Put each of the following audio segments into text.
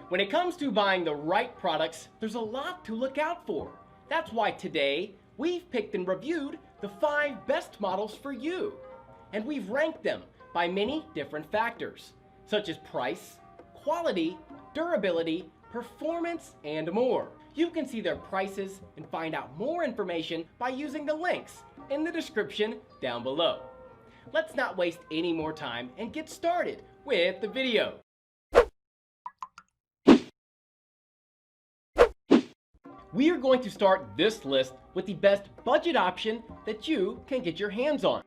When it comes to buying the right products, there's a lot to look out for. That's why today, we've picked and reviewed the 5 best models for you. And we've ranked them by many different factors, such as price, quality, durability, performance, and more. You can see their prices and find out more information by using the links in the description down below. Let's not waste any more time and get started with the video. We are going to start this list with the best budget option that you can get your hands on.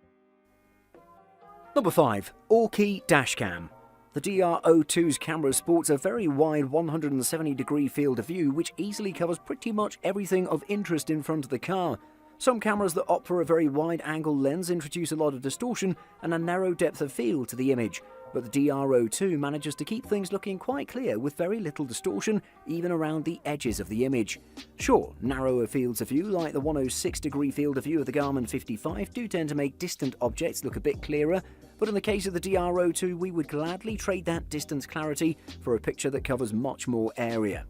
Number 5. Orki Dashcam. The DR02's camera sports a very wide 170-degree field of view which easily covers pretty much everything of interest in front of the car. Some cameras that opt for a very wide-angle lens introduce a lot of distortion and a narrow depth of field to the image, but the DR02 manages to keep things looking quite clear with very little distortion even around the edges of the image. Sure, narrower fields of view like the 106-degree field of view of the Garmin 55 do tend to make distant objects look a bit clearer, but in the case of the DR02 we would gladly trade that distance clarity for a picture that covers much more area.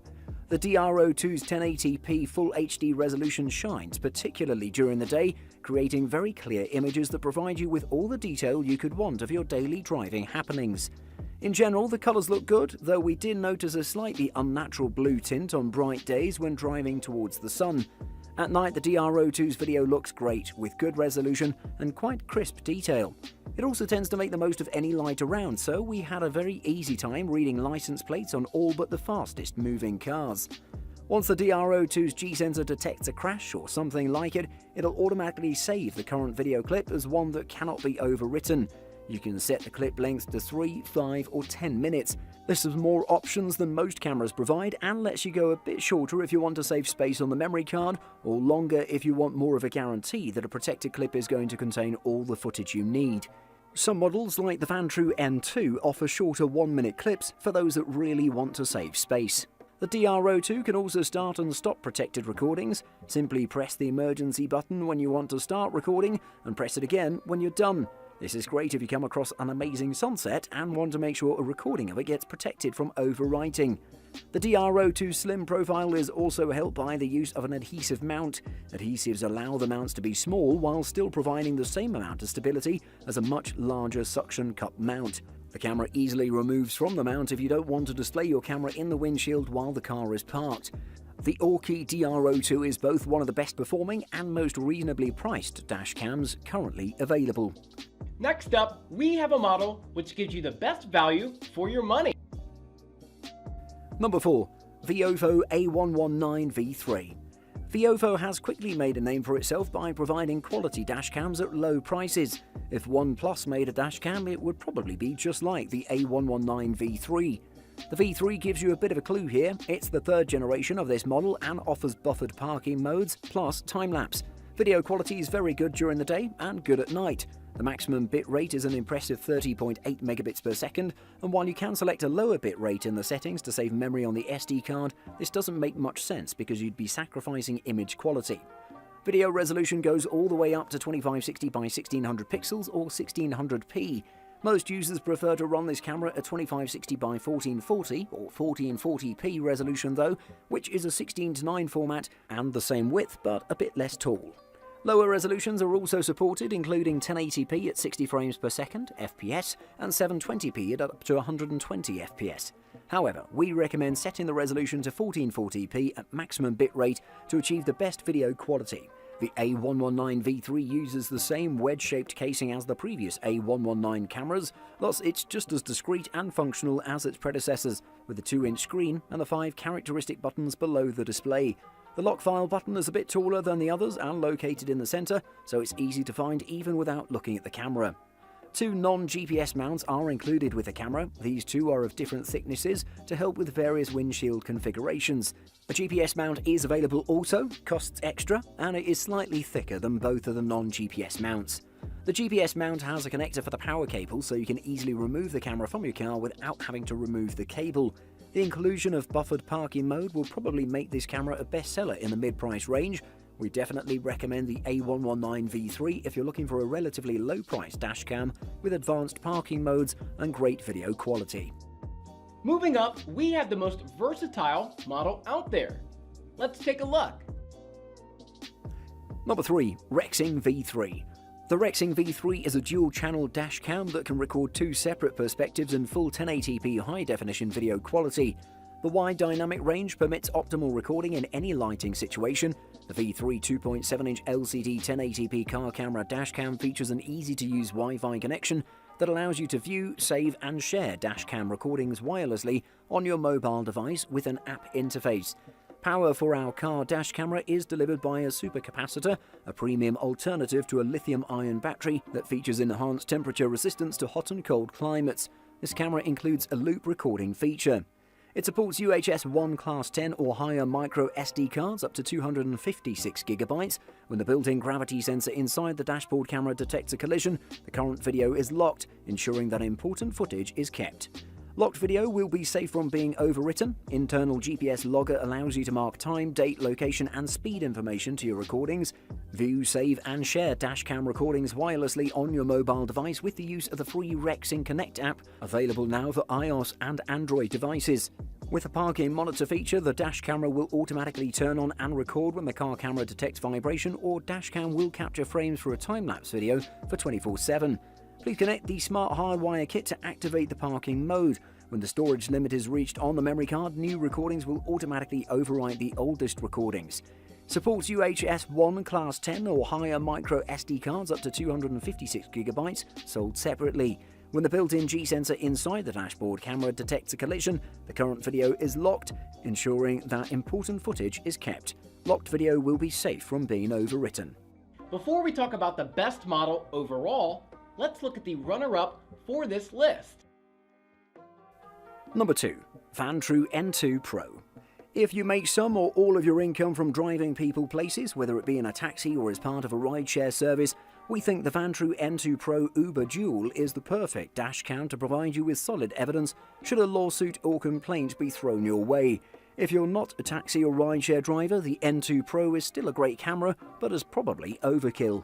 The DR02's 1080p Full HD resolution shines particularly during the day, creating very clear images that provide you with all the detail you could want of your daily driving happenings. In general, the colours look good, though we did notice a slightly unnatural blue tint on bright days when driving towards the sun. At night, the DR02's video looks great, with good resolution and quite crisp detail. It also tends to make the most of any light around, so we had a very easy time reading license plates on all but the fastest moving cars. Once the DR02's G-sensor detects a crash or something like it, it'll automatically save the current video clip as one that cannot be overwritten. You can set the clip length to 3, 5 or 10 minutes. This has more options than most cameras provide and lets you go a bit shorter if you want to save space on the memory card, or longer if you want more of a guarantee that a protected clip is going to contain all the footage you need. Some models, like the Vantrue N2, offer shorter 1-minute clips for those that really want to save space. The DR02 can also start and stop protected recordings. Simply press the emergency button when you want to start recording and press it again when you're done. This is great if you come across an amazing sunset and want to make sure a recording of it gets protected from overwriting. The DR02's slim profile is also helped by the use of an adhesive mount. Adhesives allow the mounts to be small while still providing the same amount of stability as a much larger suction cup mount. The camera easily removes from the mount if you don't want to display your camera in the windshield while the car is parked. The Orki DR02 is both one of the best performing and most reasonably priced dash cams currently available. Next up, we have a model which gives you the best value for your money. Number 4. Viovo A119 V3. Viovo has quickly made a name for itself by providing quality dashcams at low prices. If OnePlus made a dashcam, it would probably be just like the A119 V3. The V3 gives you a bit of a clue here. It's the 3rd generation of this model and offers buffered parking modes plus time-lapse. Video quality is very good during the day and good at night. The maximum bit rate is an impressive 30.8 megabits per second, and while you can select a lower bit rate in the settings to save memory on the SD card, this doesn't make much sense because you'd be sacrificing image quality. Video resolution goes all the way up to 2560 by 1600 pixels or 1600p. Most users prefer to run this camera at 2560 by 1440 or 1440p resolution though, which is a 16:9 format and the same width but a bit less tall. Lower resolutions are also supported, including 1080p at 60 frames per second FPS and 720p at up to 120 FPS. However, we recommend setting the resolution to 1440p at maximum bitrate to achieve the best video quality. The A119 V3 uses the same wedge-shaped casing as the previous A119 cameras, thus it's just as discreet and functional as its predecessors, with the 2-inch screen and the 5 characteristic buttons below the display. The lock file button is a bit taller than the others and located in the centre, so it's easy to find even without looking at the camera. 2 non-GPS mounts are included with the camera. These 2 are of different thicknesses to help with various windshield configurations. A GPS mount is available also, costs extra, and it is slightly thicker than both of the non-GPS mounts. The GPS mount has a connector for the power cable, so you can easily remove the camera from your car without having to remove the cable. The inclusion of buffered parking mode will probably make this camera a bestseller in the mid-price range. We definitely recommend the A119 V3 if you're looking for a relatively low-price dashcam with advanced parking modes and great video quality. Moving up, we have the most versatile model out there. Let's take a look. Number 3. Rexing V3. The Rexing V3 is a dual-channel dash cam that can record 2 separate perspectives in full 1080p high-definition video quality. The wide dynamic range permits optimal recording in any lighting situation. The V3 2.7-inch LCD 1080p car camera dashcam features an easy-to-use Wi-Fi connection that allows you to view, save and share dashcam recordings wirelessly on your mobile device with an app interface. Power for our car dash camera is delivered by a supercapacitor, a premium alternative to a lithium-ion battery that features enhanced temperature resistance to hot and cold climates. This camera includes a loop recording feature. It supports UHS 1 Class 10 or higher micro SD cards up to 256GB. When the built-in gravity sensor inside the dashboard camera detects a collision, the current video is locked, ensuring that important footage is kept. Locked video will be safe from being overwritten. Internal GPS logger allows you to mark time, date, location and speed information to your recordings. View, save and share dashcam recordings wirelessly on your mobile device with the use of the free Rexing Connect app, available now for iOS and Android devices. With the parking monitor feature, the dash camera will automatically turn on and record when the car camera detects vibration, or dashcam will capture frames for a time-lapse video for 24/7. Please connect the smart hardwire kit to activate the parking mode. When the storage limit is reached on the memory card, new recordings will automatically overwrite the oldest recordings. Supports UHS 1 Class 10 or higher micro SD cards up to 256GB, sold separately. When the built-in G-sensor inside the dashboard camera detects a collision, the current video is locked, ensuring that important footage is kept. Locked video will be safe from being overwritten. Before we talk about the best model overall, let's look at the runner-up for this list. Number 2. Vantrue N2 Pro. If you make some or all of your income from driving people places, whether it be in a taxi or as part of a rideshare service, we think the Vantrue N2 Pro Uber Dual is the perfect dash cam to provide you with solid evidence should a lawsuit or complaint be thrown your way. If you're not a taxi or rideshare driver, the N2 Pro is still a great camera, but is probably overkill.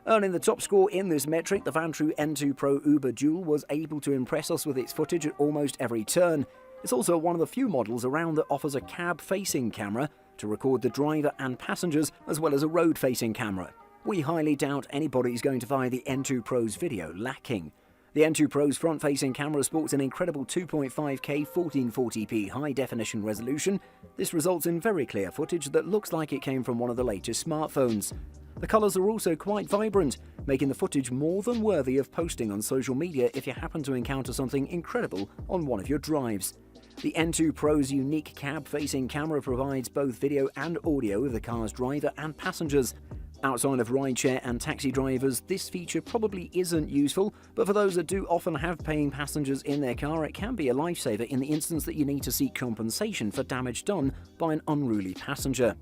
Earning the top score in this metric, the Vantrue N2 Pro Uber Dual was able to impress us with its footage at almost every turn. It's also one of the few models around that offers a cab-facing camera to record the driver and passengers, as well as a road-facing camera. We highly doubt anybody is going to find the N2 Pro's video lacking. The N2 Pro's front-facing camera sports an incredible 2.5K 1440p high-definition resolution. This results in very clear footage that looks like it came from one of the latest smartphones. The colours are also quite vibrant, making the footage more than worthy of posting on social media if you happen to encounter something incredible on one of your drives. The N2 Pro's unique cab-facing camera provides both video and audio of the car's driver and passengers. Outside of rideshare and taxi drivers, this feature probably isn't useful, but for those that do often have paying passengers in their car, it can be a lifesaver in the instance that you need to seek compensation for damage done by an unruly passenger.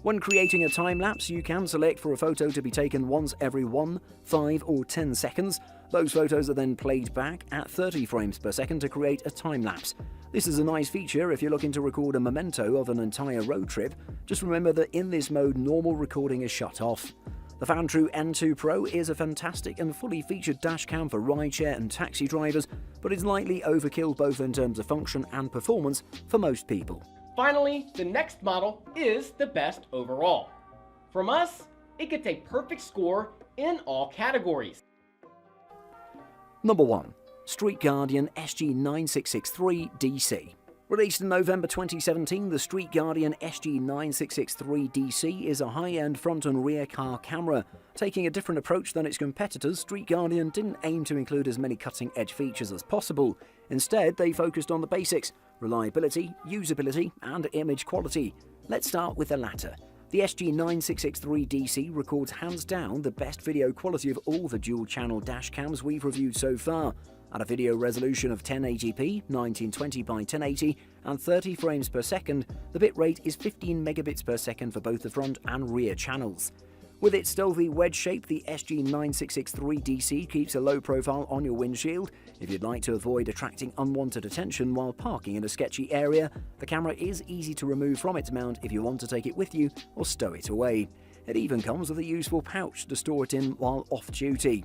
When creating a time-lapse, you can select for a photo to be taken once every 1, 5 or 10 seconds. Those photos are then played back at 30 frames per second to create a time-lapse. This is a nice feature if you're looking to record a memento of an entire road trip. Just remember that in this mode, normal recording is shut off. The Vantrue N2 Pro is a fantastic and fully featured dashcam for rideshare and taxi drivers, but it's likely overkill both in terms of function and performance for most people. Finally, the next model is the best overall. From us, it gets a perfect score in all categories. Number 1. Street Guardian SG9663 DC. Released in November 2017, the Street Guardian SG9663 DC is a high-end front and rear car camera. Taking a different approach than its competitors, Street Guardian didn't aim to include as many cutting-edge features as possible. Instead, they focused on the basics: reliability, usability, and image quality. Let's start with the latter. The SG9663 DC records hands down the best video quality of all the dual-channel dash cams we've reviewed so far. At a video resolution of 1080p, 1920 by 1080, and 30 frames per second, the bitrate is 15 megabits per second for both the front and rear channels. With its stealthy wedge shape, the SG9663 DC keeps a low profile on your windshield. If you'd like to avoid attracting unwanted attention while parking in a sketchy area, the camera is easy to remove from its mount if you want to take it with you or stow it away. It even comes with a useful pouch to store it in while off-duty.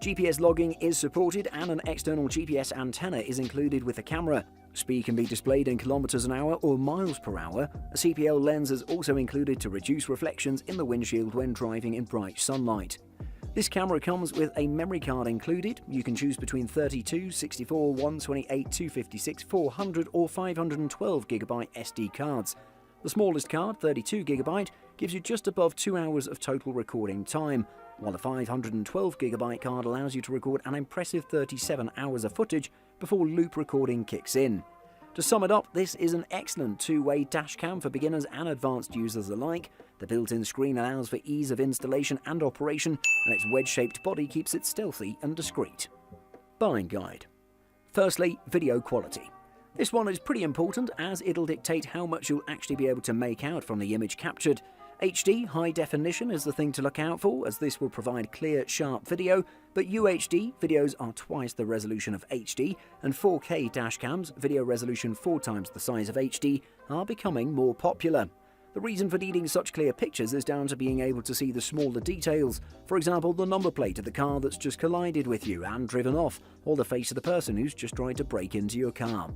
GPS logging is supported and an external GPS antenna is included with the camera. Speed can be displayed in kilometers an hour or miles per hour. A CPL lens is also included to reduce reflections in the windshield when driving in bright sunlight. This camera comes with a memory card included. You can choose between 32, 64, 128, 256, 400 or 512GB SD cards. The smallest card, 32GB, gives you just above 2 hours of total recording time, while the 512GB card allows you to record an impressive 37 hours of footage before loop recording kicks in. To sum it up, this is an excellent two-way dashcam for beginners and advanced users alike. The built-in screen allows for ease of installation and operation, and its wedge-shaped body keeps it stealthy and discreet. Buying guide. Firstly, video quality. This one is pretty important as it'll dictate how much you'll actually be able to make out from the image captured. HD, high definition, is the thing to look out for, as this will provide clear, sharp video, but UHD, videos are twice the resolution of HD, and 4K dashcams, video resolution 4 times the size of HD, are becoming more popular. The reason for needing such clear pictures is down to being able to see the smaller details, for example the number plate of the car that's just collided with you and driven off, or the face of the person who's just tried to break into your car.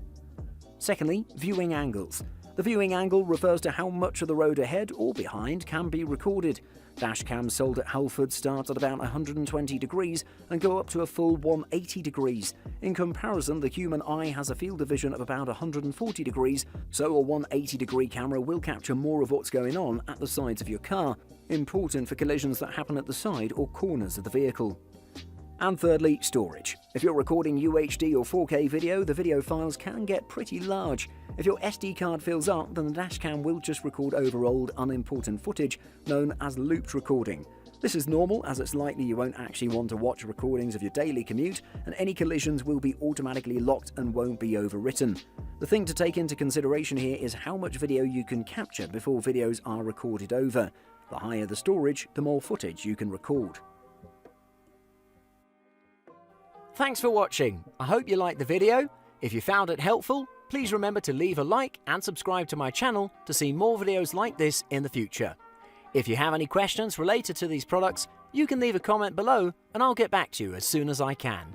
Secondly, viewing angles. The viewing angle refers to how much of the road ahead or behind can be recorded. Dashcams sold at Halford start at about 120 degrees and go up to a full 180 degrees. In comparison, the human eye has a field of vision of about 140 degrees, so a 180 degree camera will capture more of what's going on at the sides of your car, important for collisions that happen at the side or corners of the vehicle. And thirdly, storage. If you're recording UHD or 4K video, the video files can get pretty large. If your SD card fills up, then the dashcam will just record over old, unimportant footage known as looped recording. This is normal, as it's likely you won't actually want to watch recordings of your daily commute, and any collisions will be automatically locked and won't be overwritten. The thing to take into consideration here is how much video you can capture before videos are recorded over. The higher the storage, the more footage you can record. Thanks for watching. I hope you liked the video. If you found it helpful, please remember to leave a like and subscribe to my channel to see more videos like this in the future. If you have any questions related to these products, you can leave a comment below and I'll get back to you as soon as I can.